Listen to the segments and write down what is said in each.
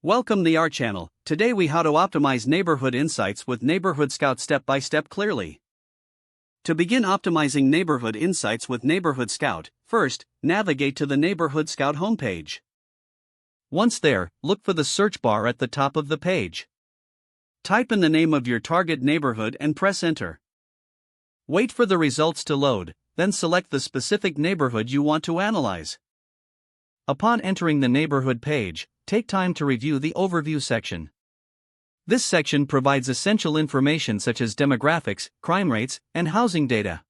Welcome to our channel. Today we how to optimize neighborhood insights with NeighborhoodScout step by step clearly. To begin optimizing neighborhood insights with NeighborhoodScout, first, navigate to the NeighborhoodScout homepage. Once there, look for the search bar at the top of the page. Type in the name of your target neighborhood and press enter. Wait for the results to load, then select the specific neighborhood you want to analyze. Upon entering the neighborhood page, take time to review the overview section. This section provides essential information such as demographics, crime rates, and housing data.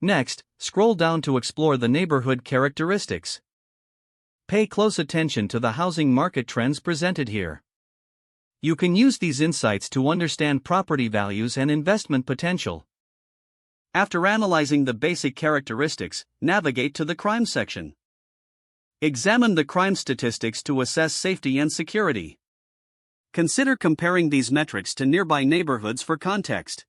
Next, scroll down to explore the neighborhood characteristics. Pay close attention to the housing market trends presented here. You can use these insights to understand property values and investment potential. After analyzing the basic characteristics, navigate to the crime section. Examine the crime statistics to assess safety and security. Consider comparing these metrics to nearby neighborhoods for context.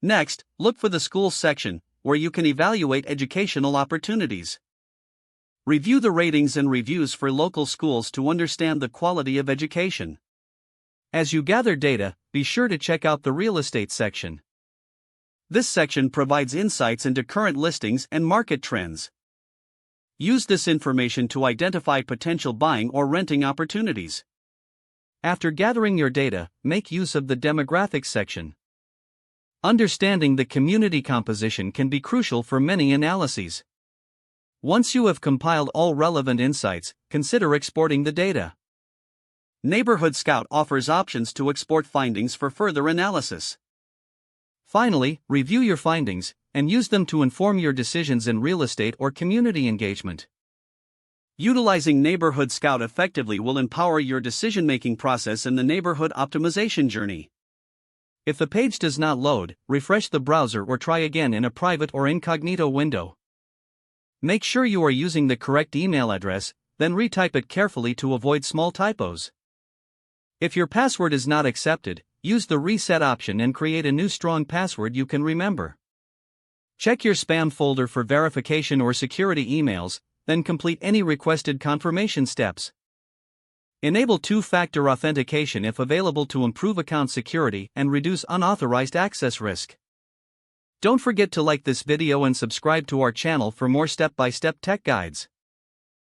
Next, look for the schools section, where you can evaluate educational opportunities. Review the ratings and reviews for local schools to understand the quality of education. As you gather data, be sure to check out the real estate section. This section provides insights into current listings and market trends. Use this information to identify potential buying or renting opportunities. After gathering your data, make use of the demographics section. Understanding the community composition can be crucial for many analyses. Once you have compiled all relevant insights, consider exporting the data. NeighborhoodScout offers options to export findings for further analysis. Finally, review your findings and use them to inform your decisions in real estate or community engagement. Utilizing NeighborhoodScout effectively will empower your decision-making process in the neighborhood optimization journey. If the page does not load, refresh the browser or try again in a private or incognito window. Make sure you are using the correct email address, then retype it carefully to avoid small typos. If your password is not accepted, use the reset option and create a new strong password you can remember. Check your spam folder for verification or security emails, then complete any requested confirmation steps. Enable two-factor authentication if available to improve account security and reduce unauthorized access risk. Don't forget to like this video and subscribe to our channel for more step-by-step tech guides.